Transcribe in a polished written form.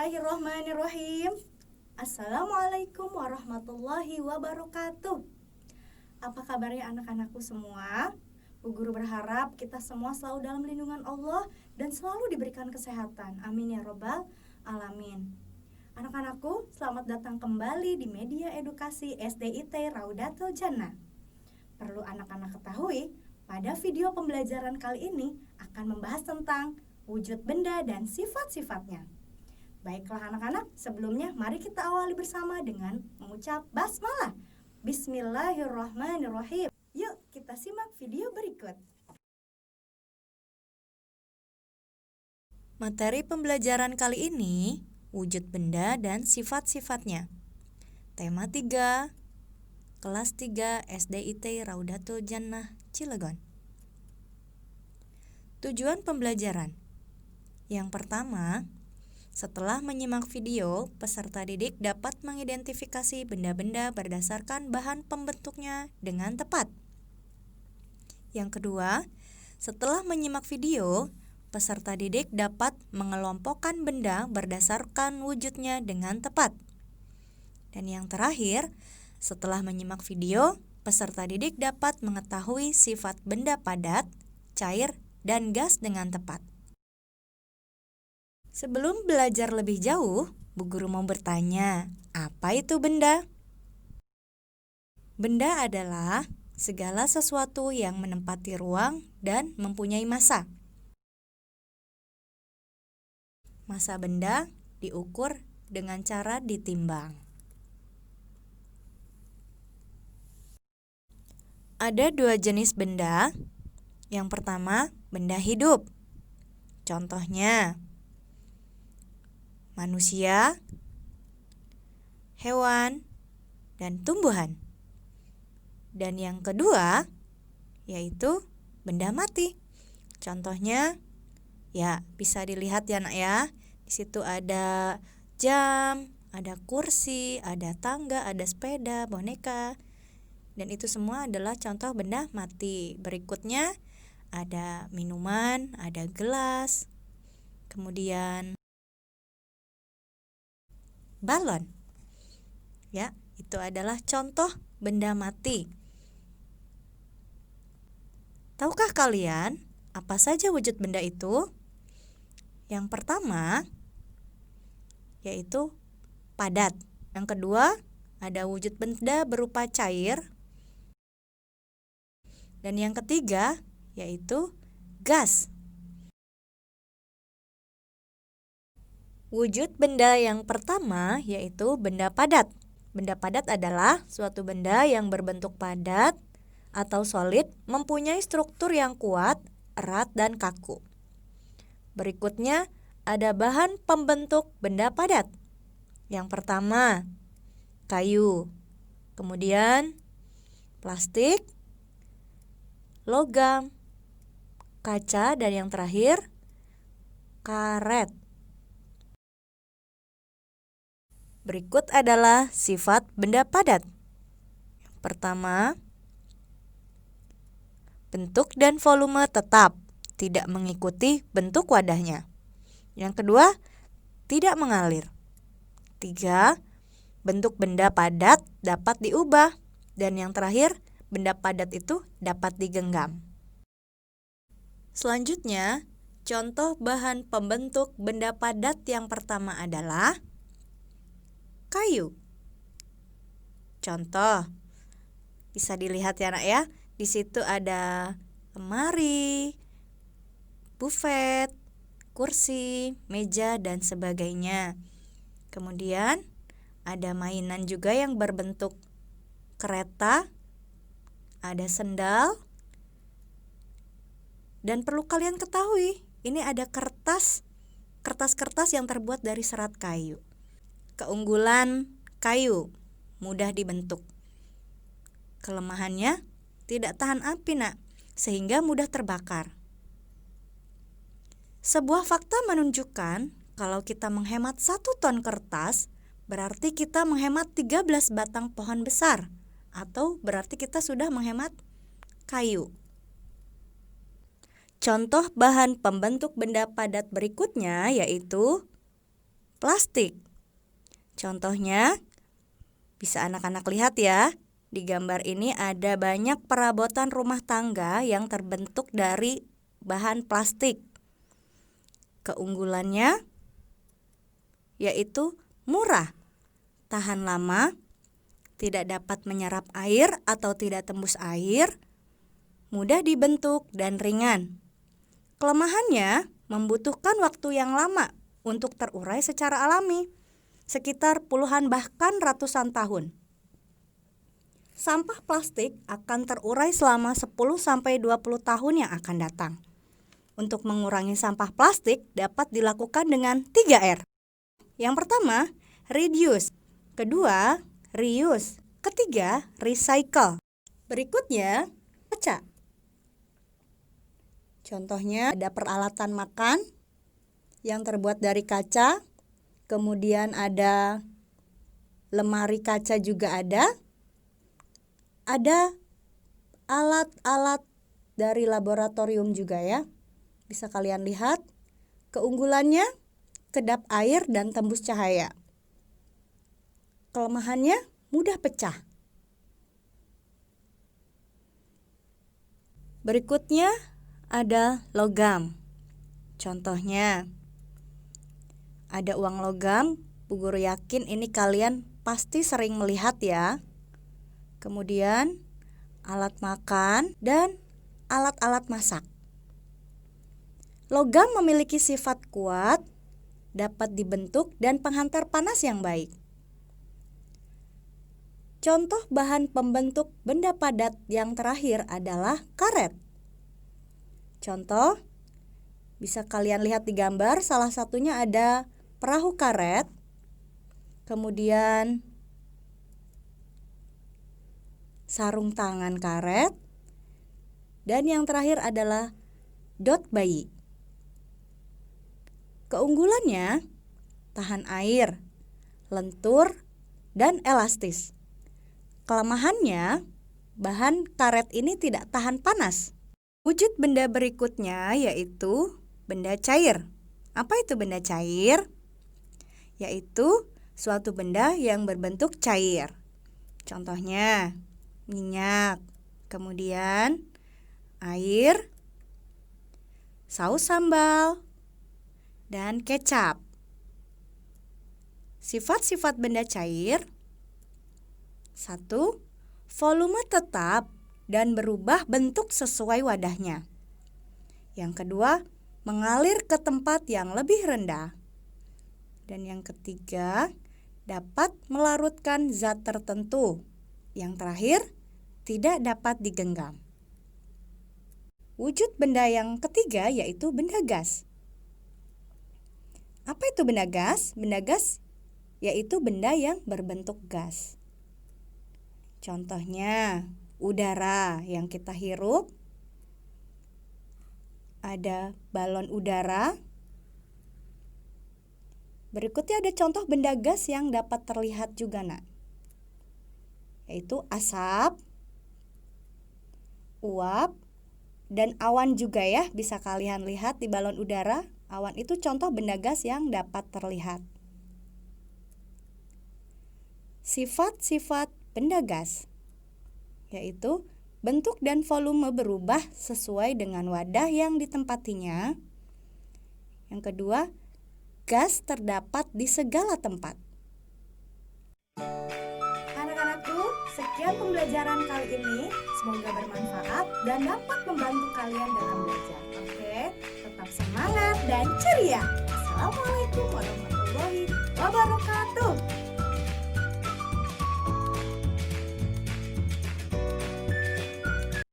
Bismillahirrahmanirrahim. Assalamualaikum warahmatullahi wabarakatuh. Apa kabarnya anak-anakku semua? Bu Guru berharap kita semua selalu dalam lindungan Allah dan selalu diberikan kesehatan. Amin ya robbal alamin. Anak-anakku, selamat datang kembali di media edukasi SDIT Raudatul Jannah. Perlu anak-anak ketahui, pada video pembelajaran kali ini akan membahas tentang wujud benda dan sifat-sifatnya. Baiklah anak-anak, sebelumnya mari kita awali bersama dengan mengucap basmalah. Bismillahirrahmanirrahim. Yuk kita simak video berikut. Materi pembelajaran kali ini, wujud benda dan sifat-sifatnya. Tema 3, kelas 3 SDIT Raudatul Jannah Cilegon. Tujuan pembelajaran. Yang pertama, setelah menyimak video, peserta didik dapat mengidentifikasi benda-benda berdasarkan bahan pembentuknya dengan tepat. Yang kedua, setelah menyimak video, peserta didik dapat mengelompokkan benda berdasarkan wujudnya dengan tepat. Dan yang terakhir, setelah menyimak video, peserta didik dapat mengetahui sifat benda padat, cair, dan gas dengan tepat. Sebelum belajar lebih jauh, Bu Guru mau bertanya, apa itu benda? Benda adalah segala sesuatu yang menempati ruang dan mempunyai massa. Massa benda diukur dengan cara ditimbang. Ada dua jenis benda. Yang pertama, benda hidup. Contohnya, manusia, hewan, dan tumbuhan. Dan yang kedua, yaitu benda mati. Contohnya, ya bisa dilihat ya nak ya. Di situ ada jam, ada kursi, ada tangga, ada sepeda, boneka. Dan itu semua adalah contoh benda mati. Berikutnya ada minuman, ada gelas, kemudian balon. Ya, itu adalah contoh benda mati. Tahukah kalian apa saja wujud benda itu? Yang pertama yaitu padat. Yang kedua, ada wujud benda berupa cair. Dan yang ketiga yaitu gas. Wujud benda yang pertama yaitu benda padat. Benda padat adalah suatu benda yang berbentuk padat atau solid, mempunyai struktur yang kuat, erat, dan kaku. Berikutnya ada bahan pembentuk benda padat. Yang pertama, kayu. Kemudian plastik, logam, kaca, dan yang terakhir karet. Berikut adalah sifat benda padat. Pertama, bentuk dan volume tetap, tidak mengikuti bentuk wadahnya. Yang kedua, tidak mengalir. 3, bentuk benda padat dapat diubah. Dan yang terakhir, benda padat itu dapat digenggam. Selanjutnya, contoh bahan pembentuk benda padat yang pertama adalah kayu. Contoh, bisa dilihat ya nak ya. Di situ ada lemari, buffet, kursi, meja, dan sebagainya. Kemudian ada mainan juga yang berbentuk kereta, ada sendal, dan perlu kalian ketahui, ini ada kertas yang terbuat dari serat kayu. Keunggulan kayu, mudah dibentuk. Kelemahannya, tidak tahan api nak, sehingga mudah terbakar. Sebuah fakta menunjukkan kalau kita menghemat 1 ton kertas, berarti kita menghemat 13 batang pohon besar, atau berarti kita sudah menghemat kayu. Contoh bahan pembentuk benda padat berikutnya yaitu plastik. Contohnya, bisa anak-anak lihat ya. Di gambar ini ada banyak perabotan rumah tangga yang terbentuk dari bahan plastik. Keunggulannya yaitu murah, tahan lama, tidak dapat menyerap air atau tidak tembus air, mudah dibentuk dan ringan. Kelemahannya membutuhkan waktu yang lama untuk terurai secara alami, sekitar puluhan bahkan ratusan tahun. Sampah plastik akan terurai selama 10-20 tahun yang akan datang. Untuk mengurangi sampah plastik dapat dilakukan dengan 3R. Yang pertama, reduce. Kedua, reuse. Ketiga, recycle. Berikutnya, kaca. Contohnya ada peralatan makan yang terbuat dari kaca. Kemudian ada lemari kaca juga ada. Ada alat-alat dari laboratorium juga ya. Bisa kalian lihat. Keunggulannya, kedap air dan tembus cahaya. Kelemahannya, mudah pecah. Berikutnya ada logam. Contohnya, ada uang logam. Bu Guru yakin ini kalian pasti sering melihat ya. Kemudian alat makan dan alat-alat masak. Logam memiliki sifat kuat, dapat dibentuk dan penghantar panas yang baik. Contoh bahan pembentuk benda padat yang terakhir adalah karet. Contoh, bisa kalian lihat di gambar, salah satunya ada perahu karet, kemudian sarung tangan karet, dan yang terakhir adalah dot bayi. Keunggulannya, tahan air, lentur, dan elastis. Kelemahannya, bahan karet ini tidak tahan panas. Wujud benda berikutnya yaitu benda cair. Apa itu benda cair? Yaitu suatu benda yang berbentuk cair. Contohnya, minyak, kemudian air, saus sambal, dan kecap. Sifat-sifat benda cair: 1. Volume tetap dan berubah bentuk sesuai wadahnya. Yang kedua, mengalir ke tempat yang lebih rendah. Dan yang ketiga, dapat melarutkan zat tertentu. Yang terakhir, tidak dapat digenggam. Wujud benda yang ketiga yaitu benda gas. Apa itu benda gas? Benda gas yaitu benda yang berbentuk gas. Contohnya, udara yang kita hirup. Ada balon udara. Berikutnya ada contoh benda gas yang dapat terlihat juga, Nak. Yaitu asap, uap, dan awan juga ya. Bisa kalian lihat di balon udara. Awan itu contoh benda gas yang dapat terlihat. Sifat-sifat benda gas yaitu bentuk dan volume berubah sesuai dengan wadah yang ditempatinya. Yang kedua, gas terdapat di segala tempat. Anak-anakku, sekian pembelajaran kali ini. Semoga bermanfaat dan dapat membantu kalian dalam belajar. Oke, tetap semangat dan ceria. Assalamualaikum warahmatullahi wabarakatuh.